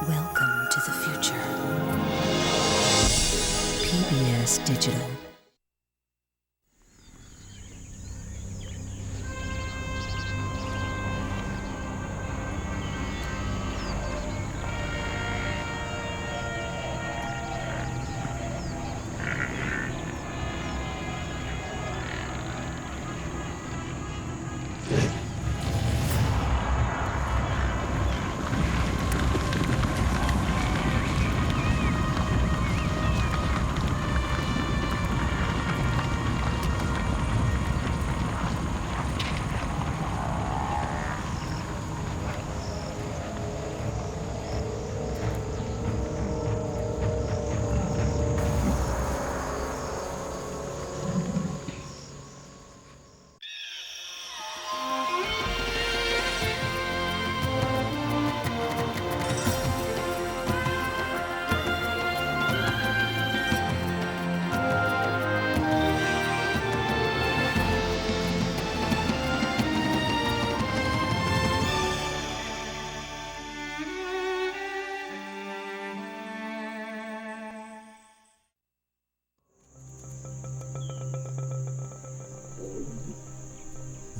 Welcome to the future. PBS Digital.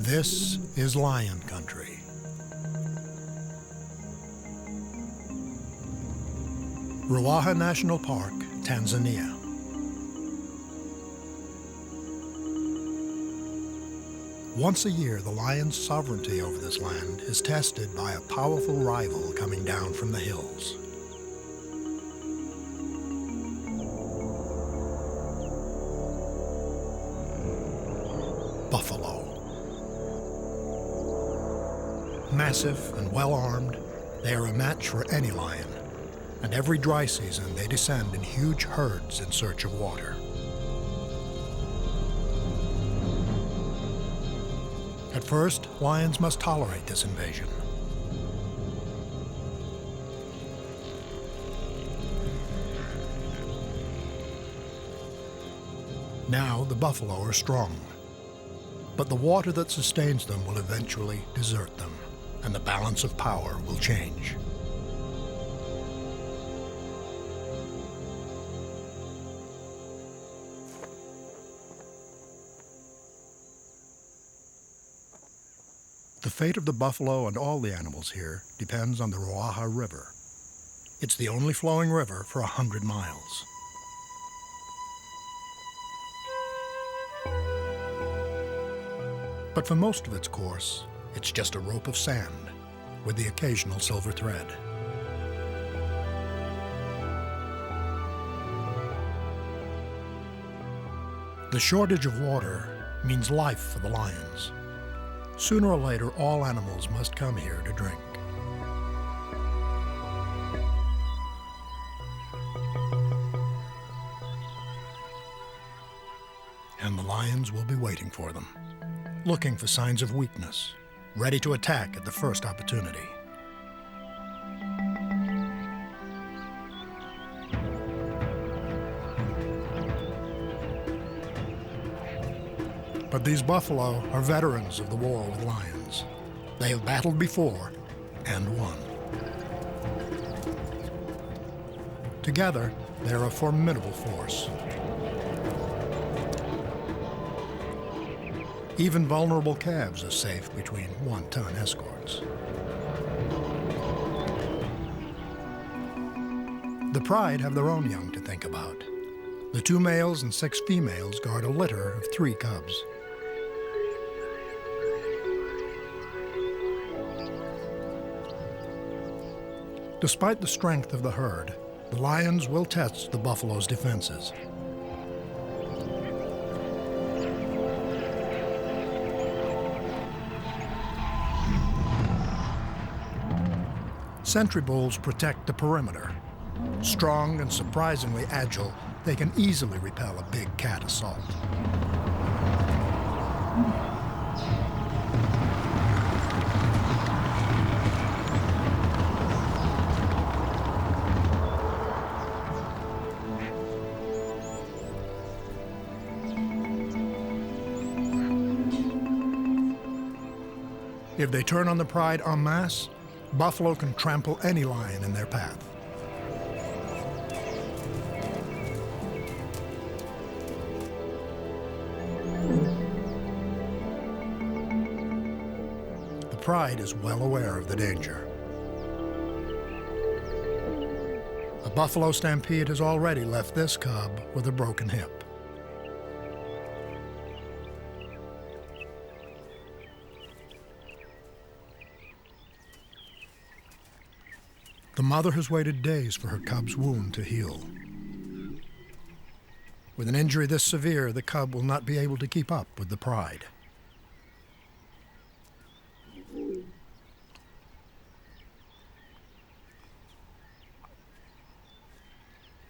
This is lion country. Ruaha National Park, Tanzania. Once a year, the lion's sovereignty over this land is tested by a powerful rival coming down from the hills. Buffalo. Massive and well-armed, they are a match for any lion, and every dry season they descend in huge herds in search of water. At first, lions must tolerate this invasion. Now the buffalo are strong, but the water that sustains them will eventually desert them, and the balance of power will change. The fate of the buffalo and all the animals here depends on the Ruaha River. It's the only flowing river for 100 miles. But for most of its course, it's just a rope of sand with the occasional silver thread. The shortage of water means life for the lions. Sooner or later, all animals must come here to drink. And the lions will be waiting for them, looking for signs of weakness, ready to attack at the first opportunity. But these buffalo are veterans of the war with lions. They have battled before and won. Together, they're a formidable force. Even vulnerable calves are safe between one-ton escorts. The pride have their own young to think about. The 2 males and 6 females guard a litter of 3 cubs. Despite the strength of the herd, the lions will test the buffalo's defenses. Sentry bulls protect the perimeter. Strong and surprisingly agile, they can easily repel a big cat assault. If they turn on the pride en masse, Buffalo can trample any lion in their path. The pride is well aware of the danger. A buffalo stampede has already left this cub with a broken hip. The mother has waited days for her cub's wound to heal. With an injury this severe, the cub will not be able to keep up with the pride.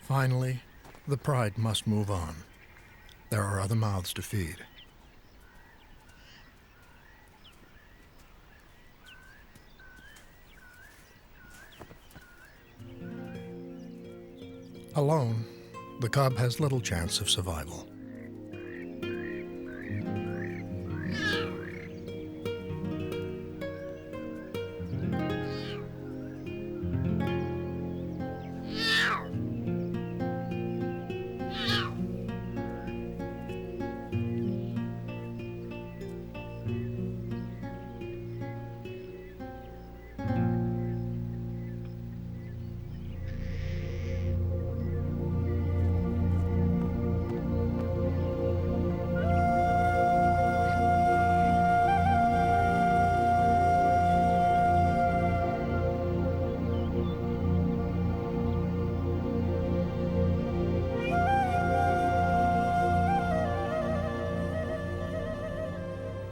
Finally, the pride must move on. There are other mouths to feed. Alone, the cub has little chance of survival.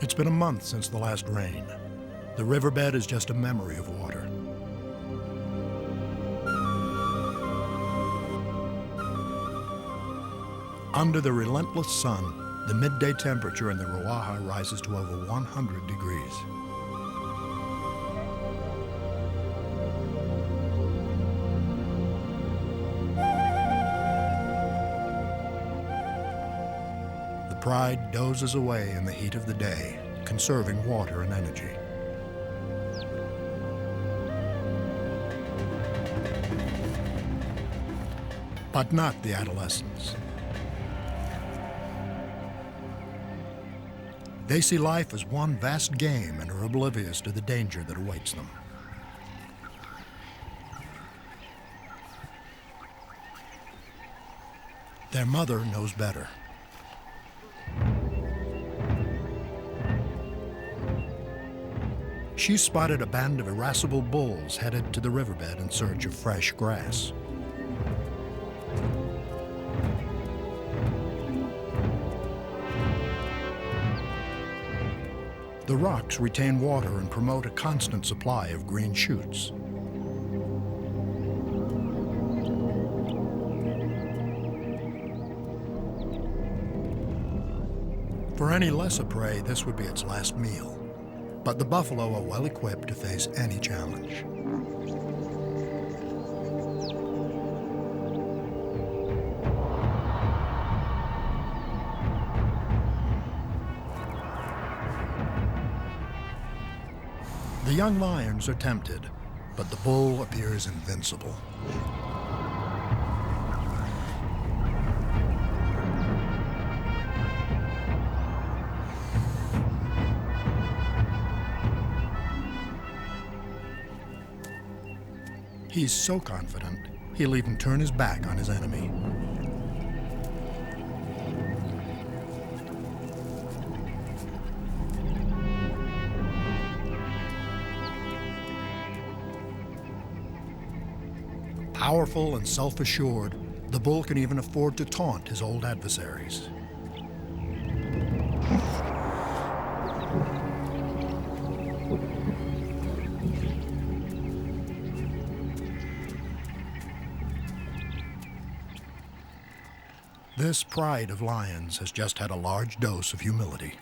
It's been a month since the last rain. The riverbed is just a memory of water. Under the relentless sun, the midday temperature in the Ruaha rises to over 100 degrees. The pride dozes away in the heat of the day, conserving water and energy. But not the adolescents. They see life as one vast game and are oblivious to the danger that awaits them. Their mother knows better. She spotted a band of irascible bulls headed to the riverbed in search of fresh grass. The rocks retain water and promote a constant supply of green shoots. For any lesser prey, this would be its last meal. But the buffalo are well equipped to face any challenge. The young lions are tempted, but the bull appears invincible. He's so confident, he'll even turn his back on his enemy. Powerful and self-assured, the bull can even afford to taunt his old adversaries. This pride of lions has just had a large dose of humility.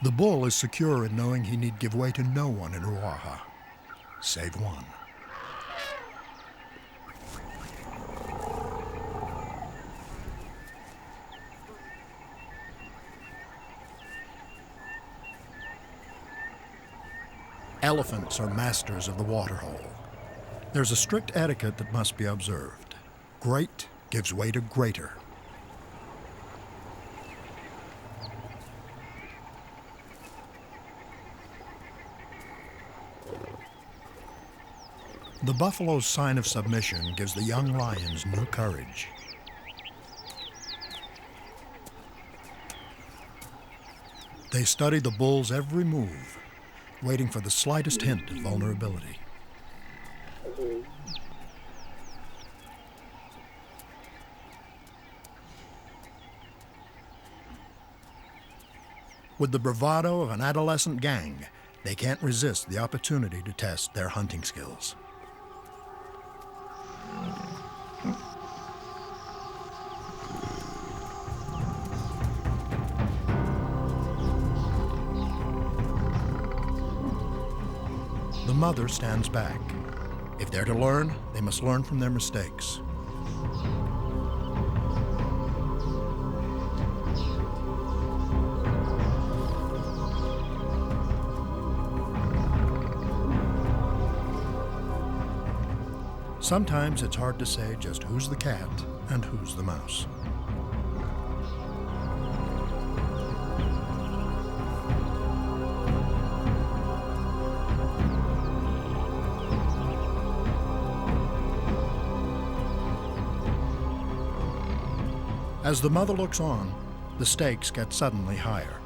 The bull is secure in knowing he need give way to no one in Ruaha, save one. Elephants are masters of the waterhole. There's a strict etiquette that must be observed. Great gives way to greater. The buffalo's sign of submission gives the young lions new courage. They study the bull's every move, waiting for the slightest hint of vulnerability. With the bravado of an adolescent gang, they can't resist the opportunity to test their hunting skills. The mother stands back. If they're to learn, they must learn from their mistakes. Sometimes it's hard to say just who's the cat and who's the mouse. As the mother looks on, the stakes get suddenly higher.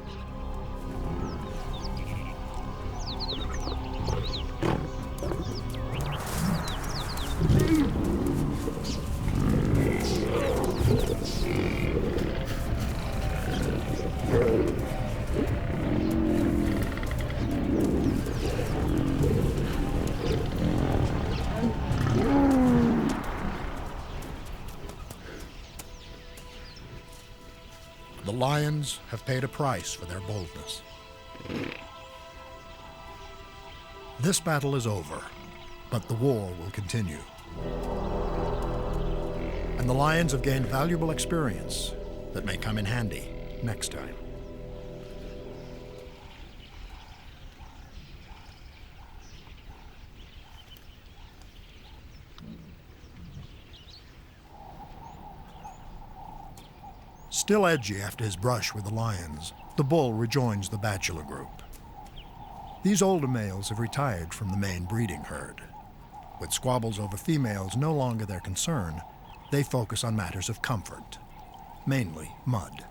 The lions have paid a price for their boldness. This battle is over, but the war will continue. And the lions have gained valuable experience that may come in handy next time. Still edgy after his brush with the lions, the bull rejoins the bachelor group. These older males have retired from the main breeding herd. With squabbles over females no longer their concern, they focus on matters of comfort, mainly mud.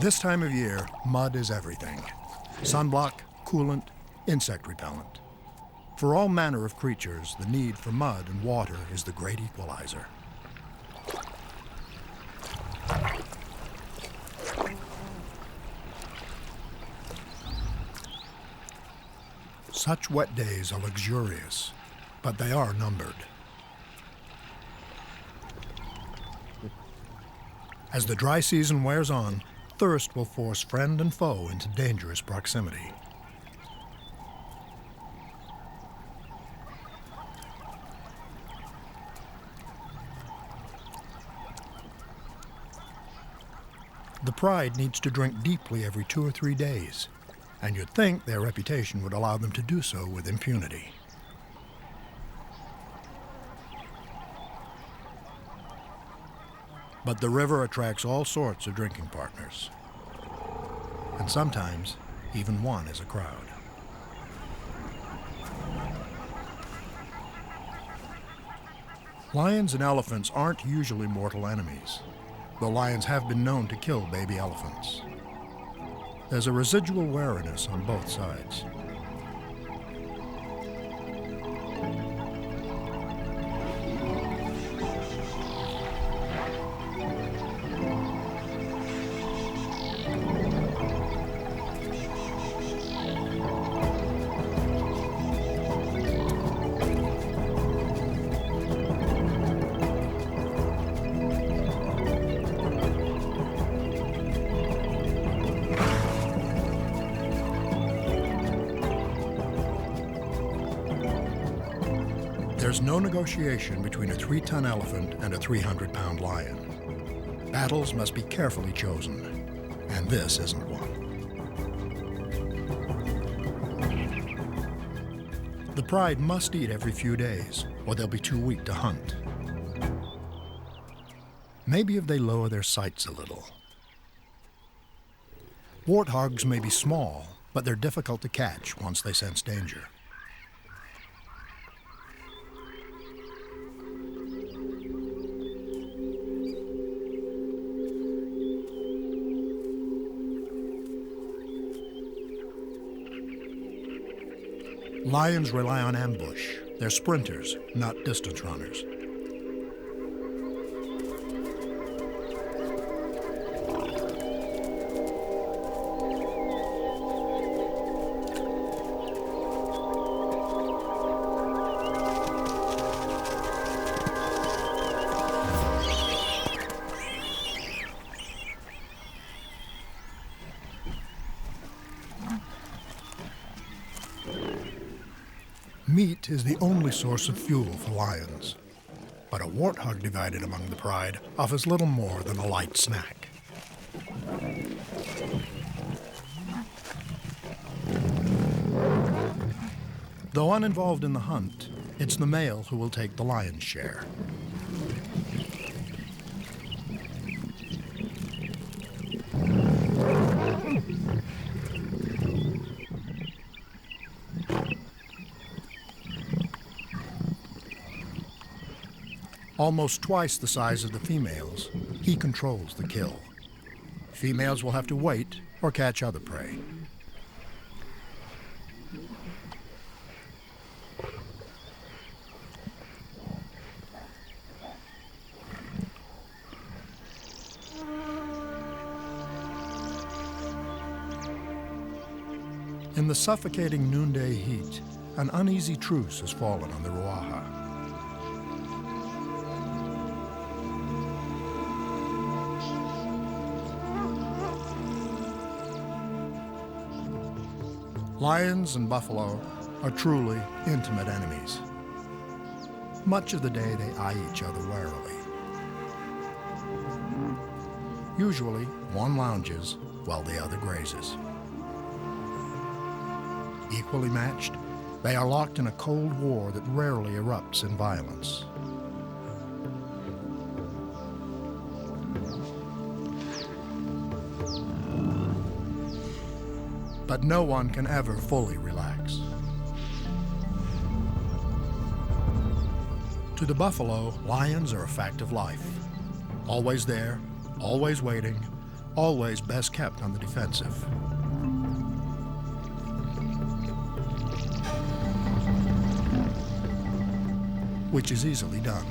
This time of year, mud is everything. Sunblock, coolant, insect repellent. For all manner of creatures, the need for mud and water is the great equalizer. Such wet days are luxurious, but they are numbered. As the dry season wears on, thirst will force friend and foe into dangerous proximity. The pride needs to drink deeply every 2 or 3 days, and you'd think their reputation would allow them to do so with impunity. But the river attracts all sorts of drinking partners, and sometimes even one is a crowd. Lions and elephants aren't usually mortal enemies, though lions have been known to kill baby elephants. There's a residual wariness on both sides. There's no negotiation between a 3-ton elephant and a 300-pound lion. Battles must be carefully chosen, and this isn't one. The pride must eat every few days, or they'll be too weak to hunt. Maybe if they lower their sights a little. Warthogs may be small, but they're difficult to catch once they sense danger. Lions rely on ambush. They're sprinters, not distance runners. Meat is the only source of fuel for lions, but a warthog divided among the pride offers little more than a light snack. Though uninvolved in the hunt, it's the male who will take the lion's share. Almost twice the size of the females, he controls the kill. Females will have to wait or catch other prey. In the suffocating noonday heat, an uneasy truce has fallen on the Ruaha. Lions and buffalo are truly intimate enemies. Much of the day they eye each other warily. Usually, one lounges while the other grazes. Equally matched, they are locked in a cold war that rarely erupts in violence. But no one can ever fully relax. To the buffalo, lions are a fact of life. Always there, always waiting, always best kept on the defensive. Which is easily done.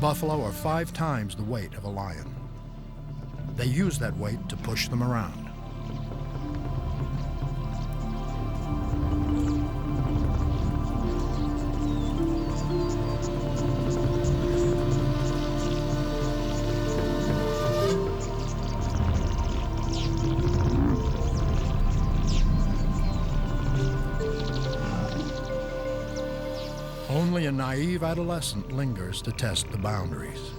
Buffalo are 5 times the weight of a lion. They use that weight to push them around. Only a naive adolescent lingers to test the boundaries.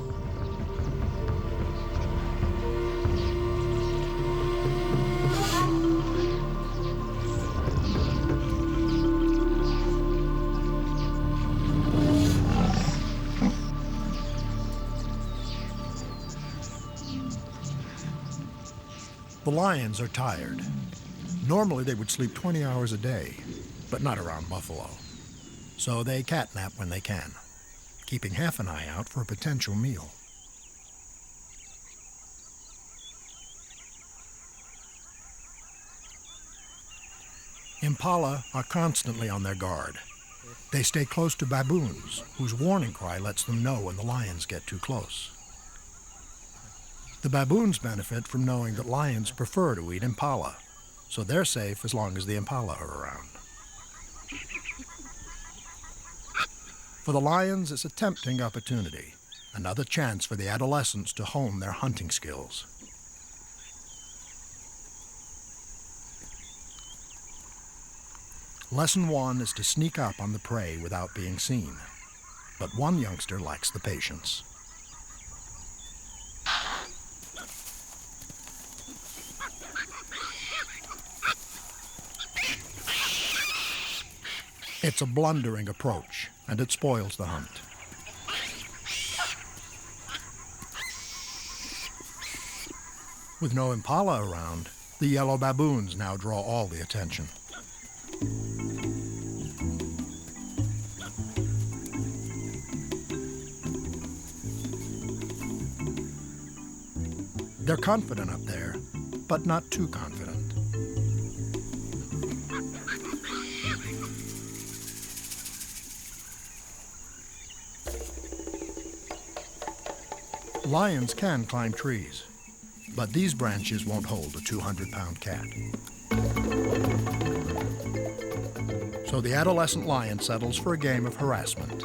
The lions are tired. Normally they would sleep 20 hours a day, but not around buffalo. So they catnap when they can, keeping half an eye out for a potential meal. Impala are constantly on their guard. They stay close to baboons, whose warning cry lets them know when the lions get too close. The baboons benefit from knowing that lions prefer to eat impala, so they're safe as long as the impala are around. For the lions, it's a tempting opportunity, another chance for the adolescents to hone their hunting skills. Lesson 1 is to sneak up on the prey without being seen. But one youngster lacks the patience. It's a blundering approach, and it spoils the hunt. With no impala around, the yellow baboons now draw all the attention. They're confident up there, but not too confident. Lions can climb trees, but these branches won't hold a 200-pound cat. So the adolescent lion settles for a game of harassment.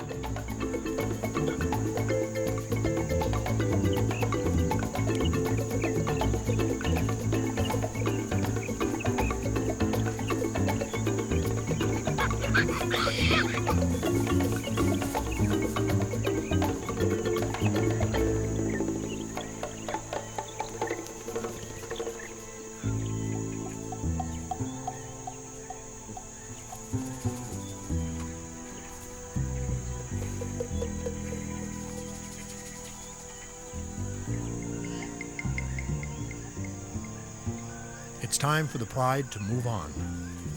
It's time for the pride to move on.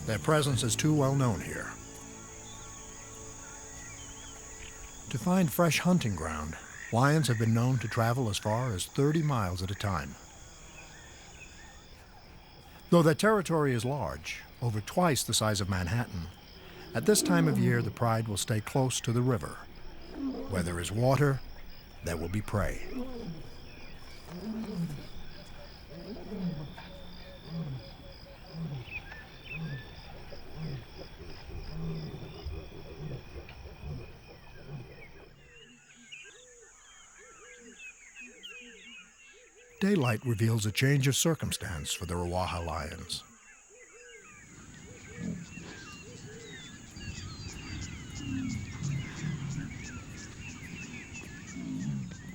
Their presence is too well known here. To find fresh hunting ground, lions have been known to travel as far as 30 miles at a time. Though their territory is large, over twice the size of Manhattan, at this time of year the pride will stay close to the river. Where there is water, there will be prey. Daylight reveals a change of circumstance for the Rawaha lions.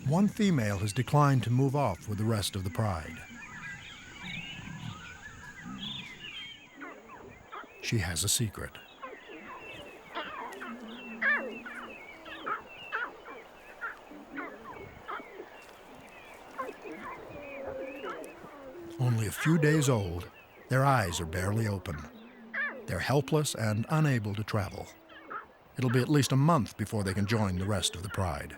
One female has declined to move off with the rest of the pride. She has a secret. Only a few days old, their eyes are barely open. They're helpless and unable to travel. It'll be at least a month before they can join the rest of the pride.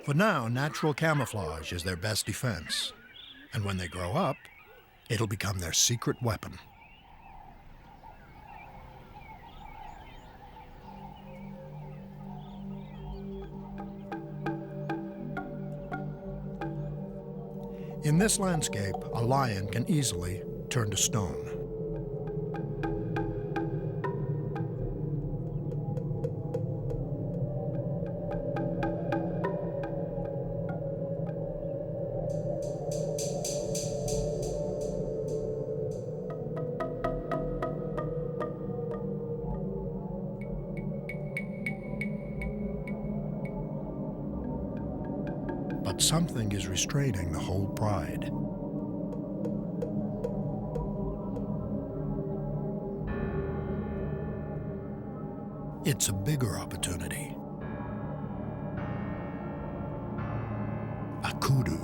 For now, natural camouflage is their best defense. And when they grow up, it'll become their secret weapon. In this landscape, a lion can easily turn to stone. But something is restraining the whole pride. It's a bigger opportunity. A kudu.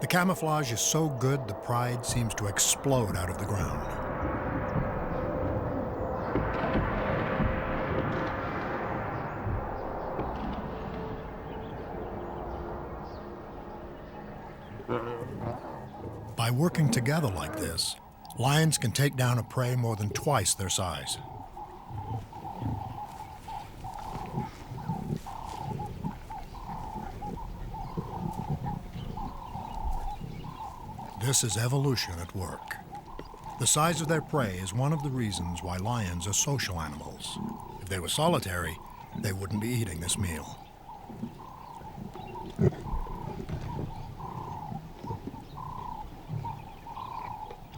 The camouflage is so good, the pride seems to explode out of the ground. By working together like this, lions can take down a prey more than twice their size. This is evolution at work. The size of their prey is one of the reasons why lions are social animals. If they were solitary, they wouldn't be eating this meal.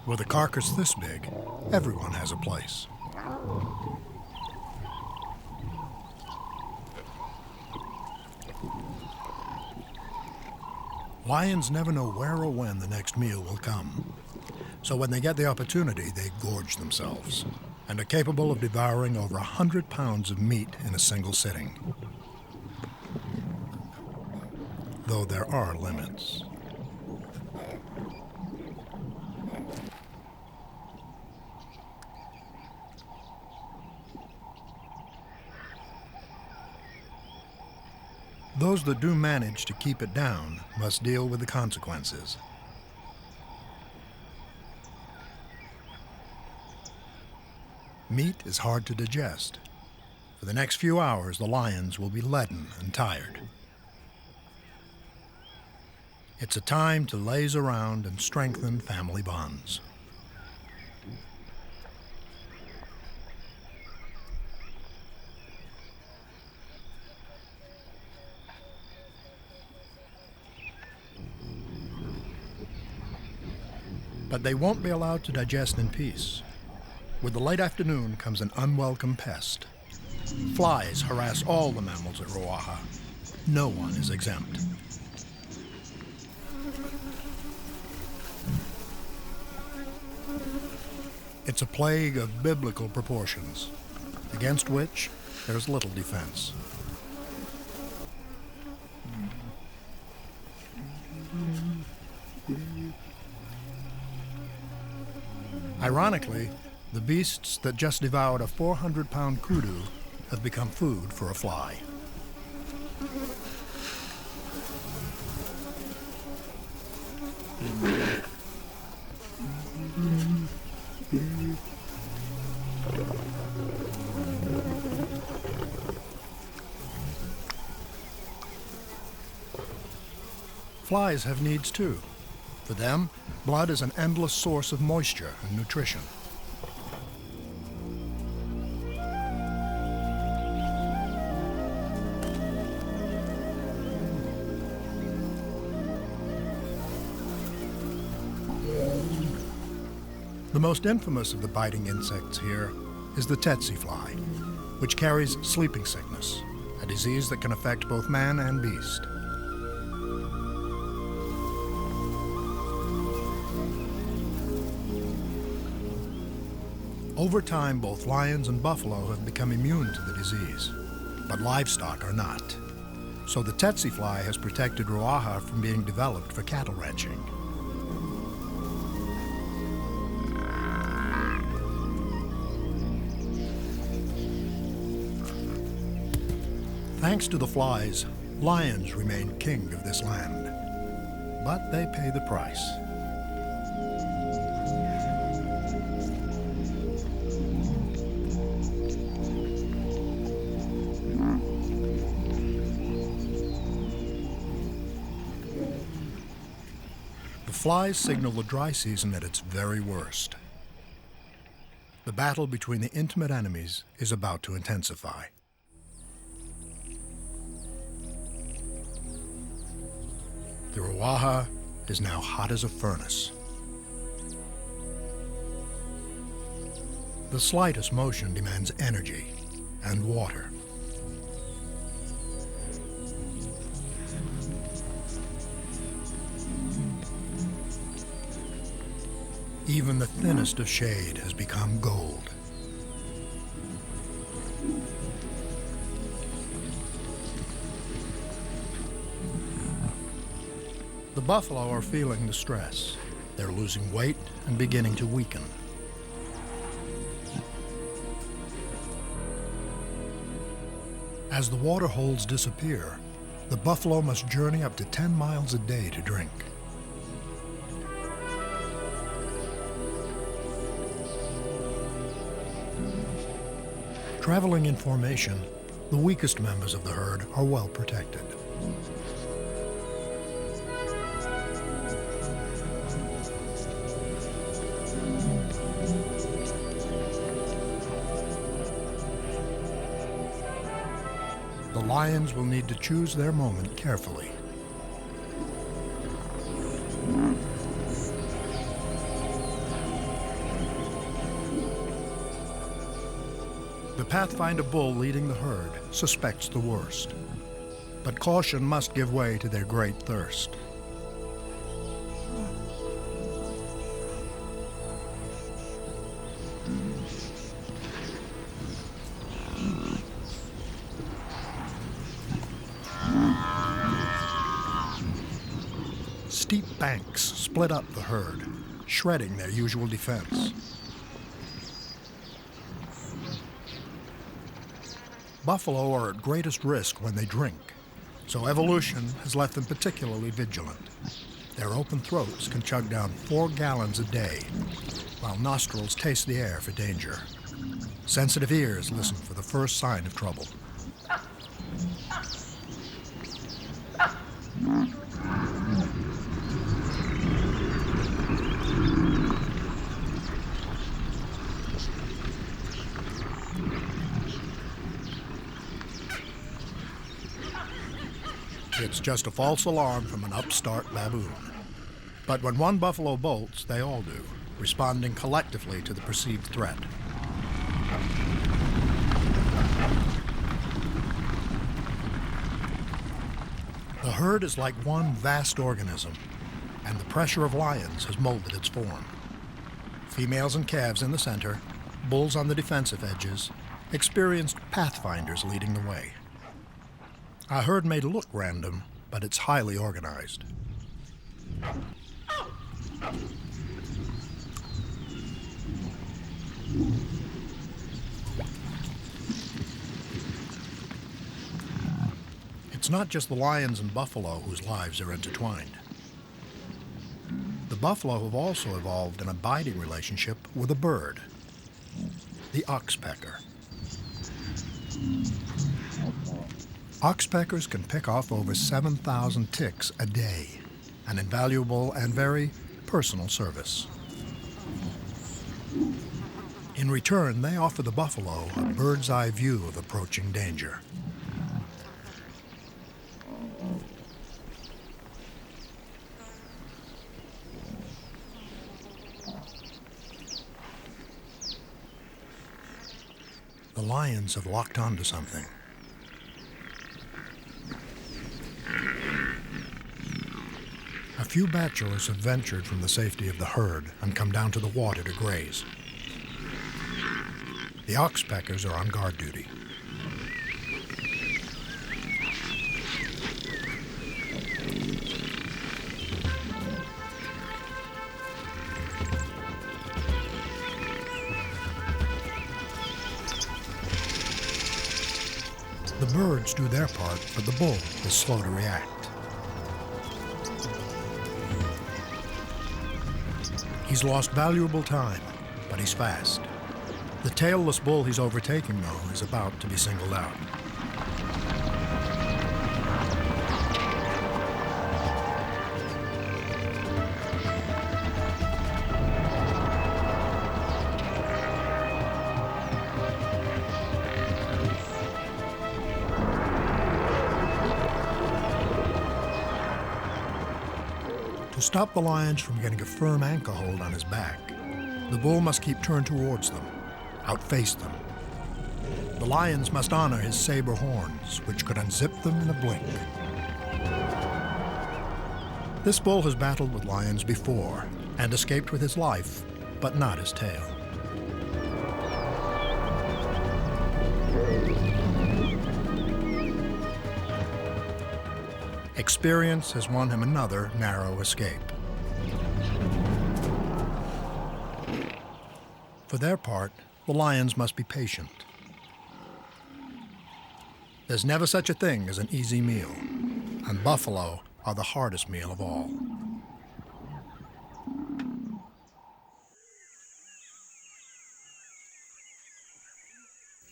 With a carcass this big, everyone has a place. Lions never know where or when the next meal will come. So when they get the opportunity, they gorge themselves and are capable of devouring over 100 pounds of meat in a single sitting. Though there are limits. Those that do manage to keep it down must deal with the consequences. Meat is hard to digest. For the next few hours, the lions will be leaden and tired. It's a time to laze around and strengthen family bonds. But they won't be allowed to digest in peace. With the late afternoon comes an unwelcome pest. Flies harass all the mammals at Ruaha. No one is exempt. It's a plague of biblical proportions, against which there's little defense. Ironically, the beasts that just devoured a 400-pound kudu have become food for a fly. Flies have needs too. For them, blood is an endless source of moisture and nutrition. The most infamous of the biting insects here is the tsetse fly, which carries sleeping sickness, a disease that can affect both man and beast. Over time, both lions and buffalo have become immune to the disease, but livestock are not. So the tsetse fly has protected Ruaha from being developed for cattle ranching. Thanks to the flies, lions remain king of this land, but they pay the price. The flies signal the dry season at its very worst. The battle between the intimate enemies is about to intensify. The Ruaha is now hot as a furnace. The slightest motion demands energy and water. Even the thinnest of shade has become gold. The buffalo are feeling the stress. They're losing weight and beginning to weaken. As the water holes disappear, the buffalo must journey up to 10 miles a day to drink. Traveling in formation, the weakest members of the herd are well protected. The lions will need to choose their moment carefully. The Pathfinder bull leading the herd suspects the worst, but caution must give way to their great thirst. Steep banks split up the herd, shredding their usual defense. Buffalo are at greatest risk when they drink, so evolution has left them particularly vigilant. Their open throats can chug down 4 gallons a day, while nostrils taste the air for danger. Sensitive ears listen for the first sign of trouble. It's just a false alarm from an upstart baboon. But when one buffalo bolts, they all do, responding collectively to the perceived threat. The herd is like one vast organism, and the pressure of lions has molded its form. Females and calves in the center, bulls on the defensive edges, experienced pathfinders leading the way. Our herd may look random, but it's highly organized. It's not just the lions and buffalo whose lives are intertwined. The buffalo have also evolved an abiding relationship with a bird, the oxpecker. Oxpeckers can pick off over 7,000 ticks a day, an invaluable and very personal service. In return, they offer the buffalo a bird's-eye view of approaching danger. The lions have locked onto something. A few bachelors have ventured from the safety of the herd and come down to the water to graze. The oxpeckers are on guard duty. The birds do their part, but the bull is slow to react. He's lost valuable time, but he's fast. The tailless bull he's overtaking, though, is about to be singled out. To stop the lions from getting a firm anchor hold on his back, the bull must keep turned towards them, outface them. The lions must honor his saber horns, which could unzip them in a blink. This bull has battled with lions before and escaped with his life, but not his tail. Experience has won him another narrow escape. For their part, the lions must be patient. There's never such a thing as an easy meal, and buffalo are the hardest meal of all.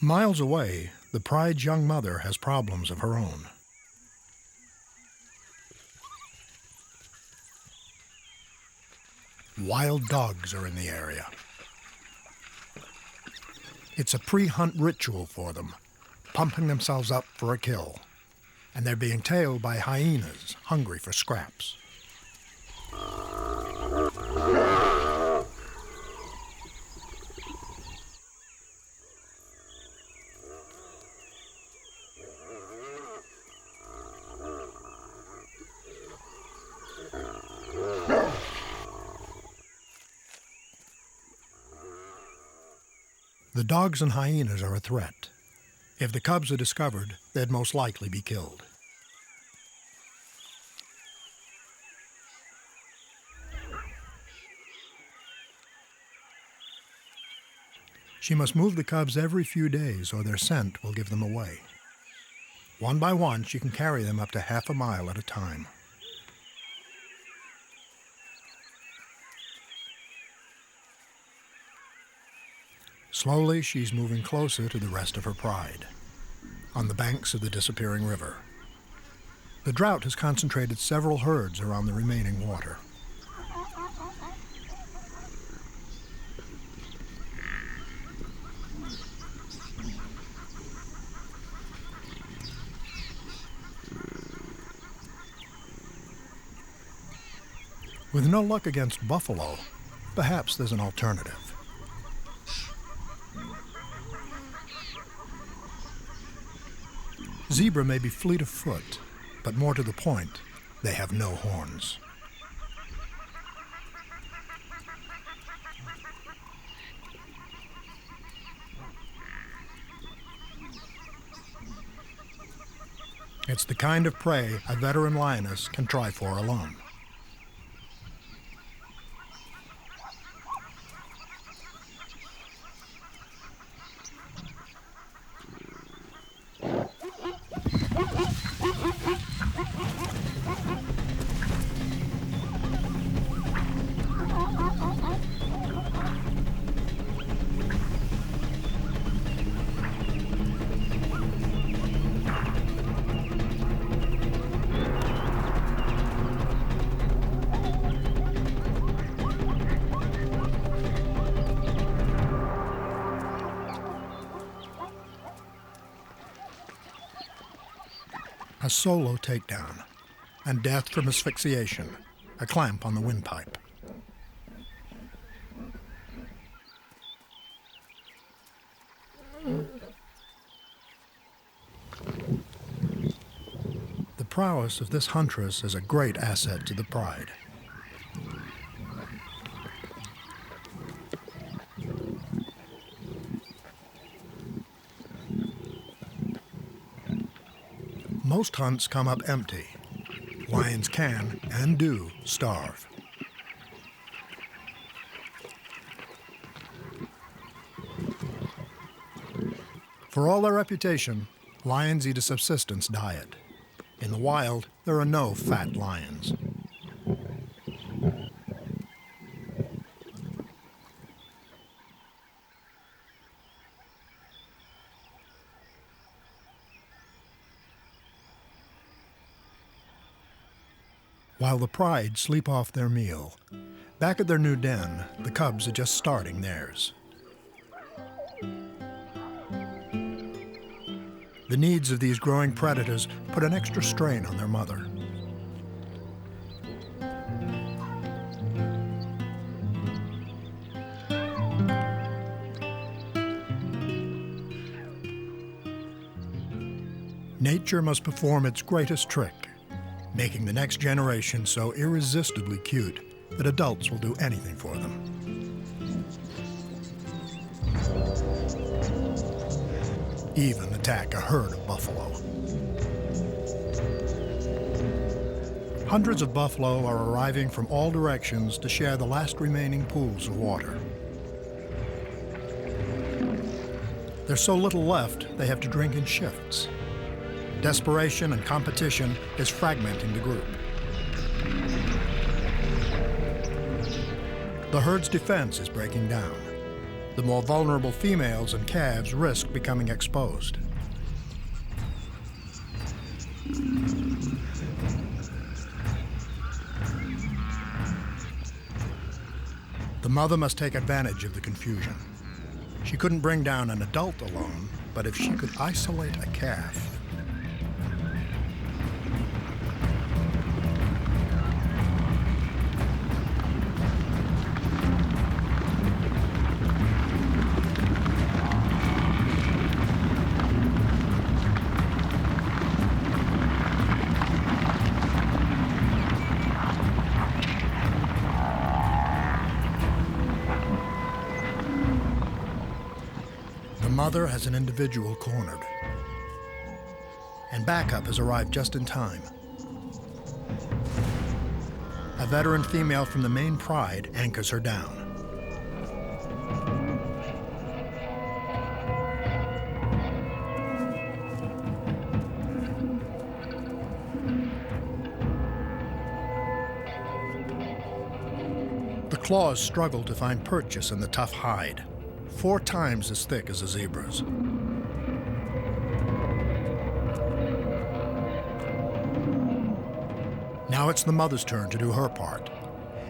Miles away, the pride's young mother has problems of her own. Wild dogs are in the area. It's a pre-hunt ritual for them, pumping themselves up for a kill, and they're being tailed by hyenas hungry for scraps. The dogs and hyenas are a threat. If the cubs are discovered, they'd most likely be killed. She must move the cubs every few days or their scent will give them away. One by one, she can carry them up to half a mile at a time. Slowly, she's moving closer to the rest of her pride, on the banks of the disappearing river. The drought has concentrated several herds around the remaining water. With no luck against buffalo, perhaps there's an alternative. Zebra may be fleet of foot, but more to the point, they have no horns. It's the kind of prey a veteran lioness can try for alone. A solo takedown, and death from asphyxiation, a clamp on the windpipe. The prowess of this huntress is a great asset to the pride. Most hunts come up empty. Lions can, and do, starve. For all their reputation, lions eat a subsistence diet. In the wild, there are no fat lions. While the pride sleep off their meal, back at their new den, the cubs are just starting theirs. The needs of these growing predators put an extra strain on their mother. Nature must perform its greatest trick, making the next generation so irresistibly cute that adults will do anything for them. Even attack a herd of buffalo. Hundreds of buffalo are arriving from all directions to share the last remaining pools of water. There's so little left, they have to drink in shifts. Desperation and competition is fragmenting the group. The herd's defense is breaking down. The more vulnerable females and calves risk becoming exposed. The mother must take advantage of the confusion. She couldn't bring down an adult alone, But if she could isolate a calf, the mother has an individual cornered, and backup has arrived just in time. A veteran female from the main pride anchors her down. The claws struggle to find purchase in the tough hide, 4 times as thick as a zebra's. Now it's the mother's turn to do her part.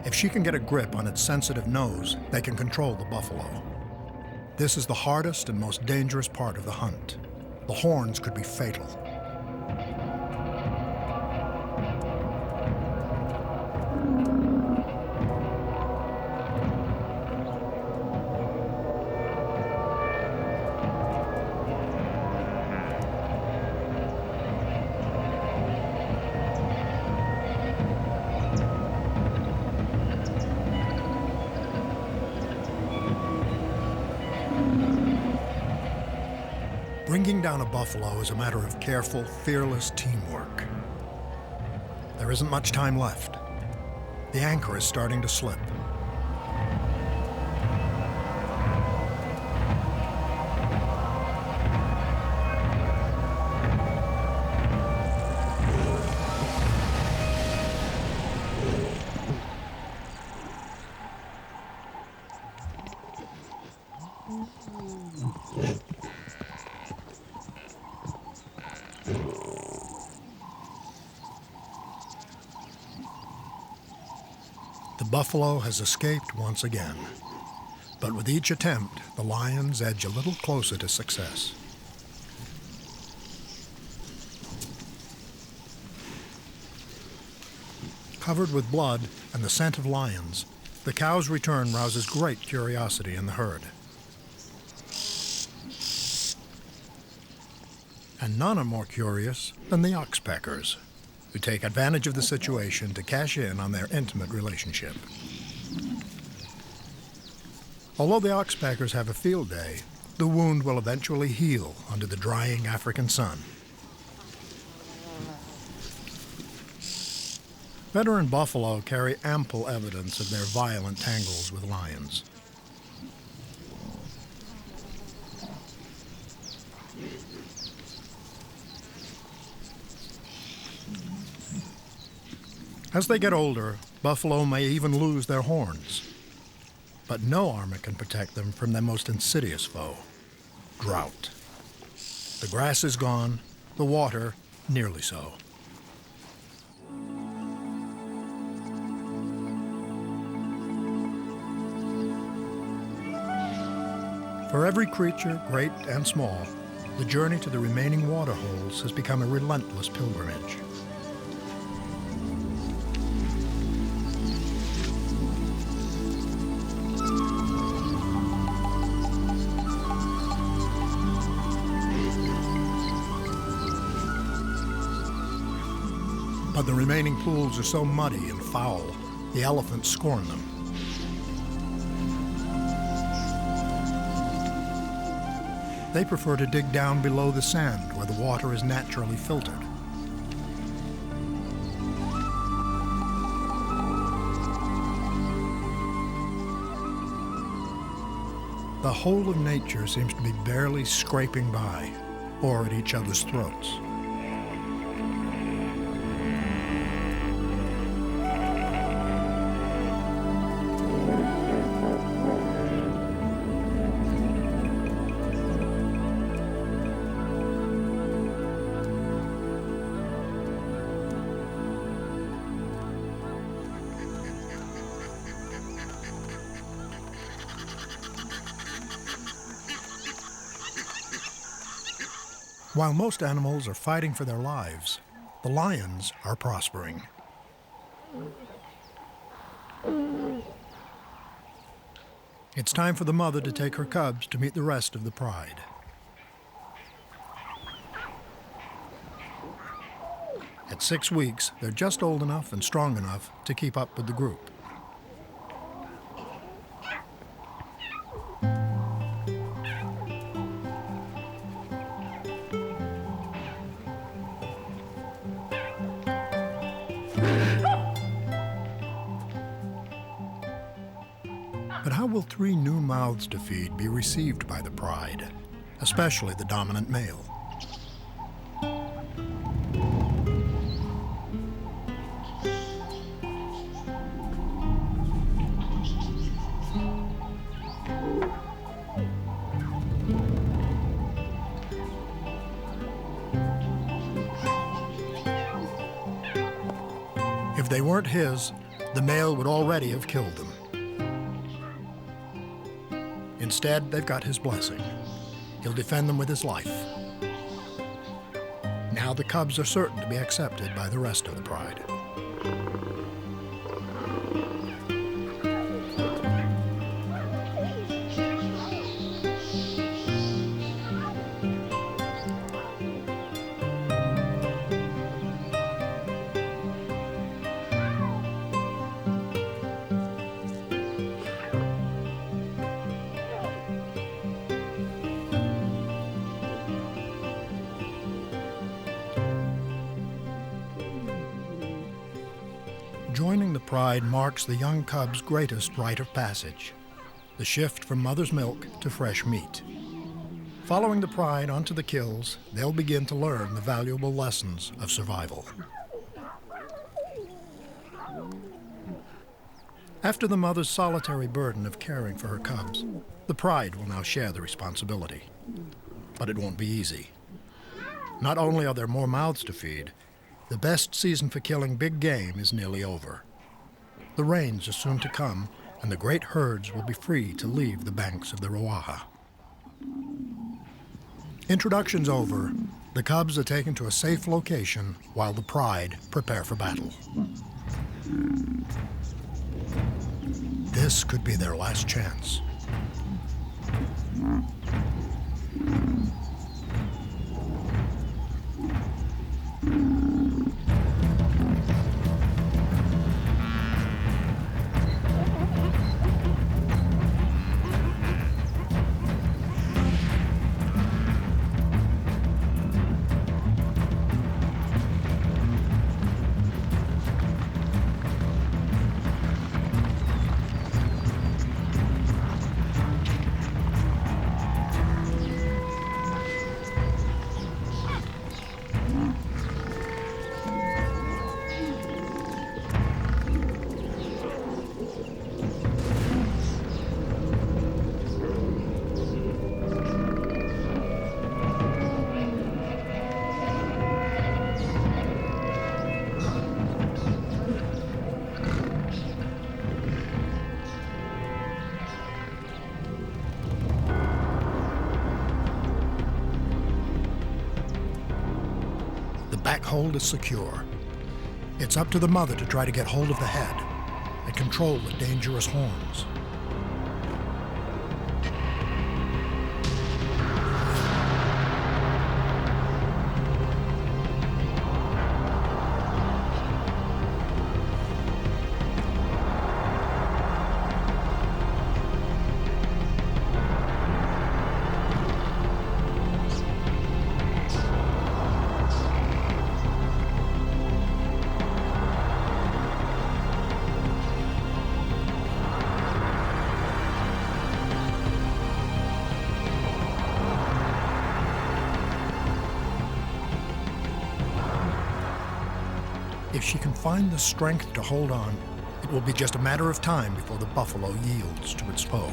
If she can get a grip on its sensitive nose, they can control the buffalo. This is the hardest and most dangerous part of the hunt. The horns could be fatal. Bringing down a buffalo is a matter of careful, fearless teamwork. There isn't much time left. The anchor is starting to slip. The buffalo has escaped once again, but with each attempt, the lions edge a little closer to success. Covered with blood and the scent of lions, the cow's return rouses great curiosity in the herd. And none are more curious than the oxpeckers, who take advantage of the situation to cash in on their intimate relationship. Although the oxpeckers have a field day, the wound will eventually heal under the drying African sun. Veteran buffalo carry ample evidence of their violent tangles with lions. As they get older, buffalo may even lose their horns. But no armor can protect them from their most insidious foe, drought. The grass is gone, the water nearly so. For every creature, great and small, the journey to the remaining water holes has become a relentless pilgrimage. But the remaining pools are so muddy and foul, the elephants scorn them. They prefer to dig down below the sand where the water is naturally filtered. The whole of nature seems to be barely scraping by, or at each other's throats. While most animals are fighting for their lives, the lions are prospering. It's time for the mother to take her cubs to meet the rest of the pride. At 6 weeks, they're just old enough and strong enough to keep up with the group. But how will 3 new mouths to feed be received by the pride, especially the dominant male? If they weren't his, the male would already have killed them. Instead, they've got his blessing. He'll defend them with his life. Now the cubs are certain to be accepted by the rest of the pride. Joining the pride marks the young cub's greatest rite of passage, the shift from mother's milk to fresh meat. Following the pride onto the kills, they'll begin to learn the valuable lessons of survival. After the mother's solitary burden of caring for her cubs, the pride will now share the responsibility. But it won't be easy. Not only are there more mouths to feed, the best season for killing big game is nearly over. The rains are soon to come, and the great herds will be free to leave the banks of the Ruaha. Introductions over, the cubs are taken to a safe location while the pride prepare for battle. This could be their last chance. Back hold is secure. It's up to the mother to try to get hold of the head and control the dangerous horns. If she can find the strength to hold on, it will be just a matter of time before the buffalo yields to its foe.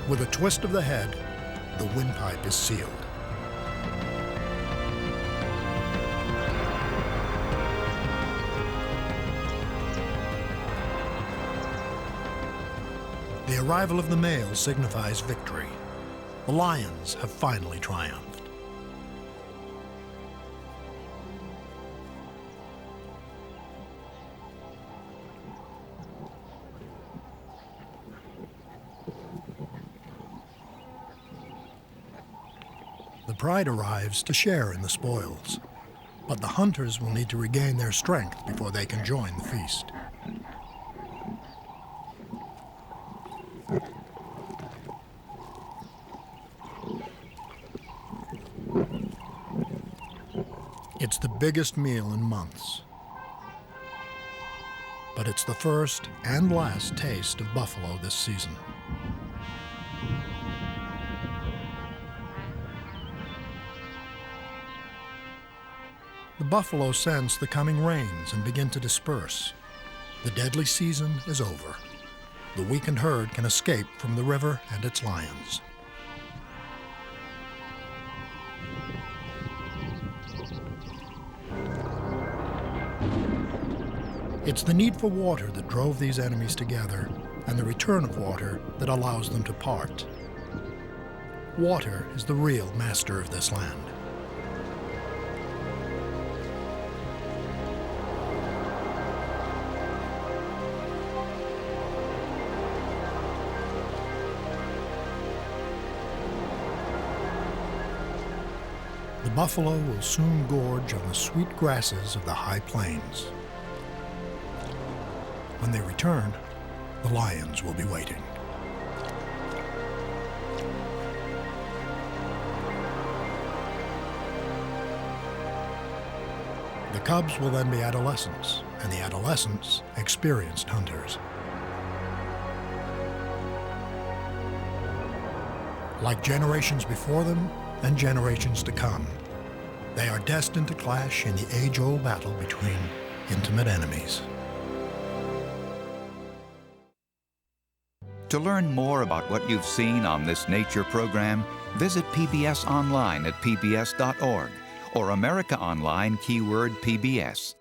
With a twist of the head, the windpipe is sealed. The arrival of the male signifies victory. The lions have finally triumphed. The pride arrives to share in the spoils, but the hunters will need to regain their strength before they can join the feast. It's the biggest meal in months, but it's the first and last taste of buffalo this season. The buffalo sense the coming rains and begin to disperse. The deadly season is over. The weakened herd can escape from the river and its lions. It's the need for water that drove these enemies together, and the return of water that allows them to part. Water is the real master of this land. The buffalo will soon gorge on the sweet grasses of the high plains. When they return, the lions will be waiting. The cubs will then be adolescents, and the adolescents experienced hunters. Like generations before them and generations to come, they are destined to clash in the age-old battle between intimate enemies. To learn more about what you've seen on this nature program, visit PBS online at pbs.org or America Online keyword PBS.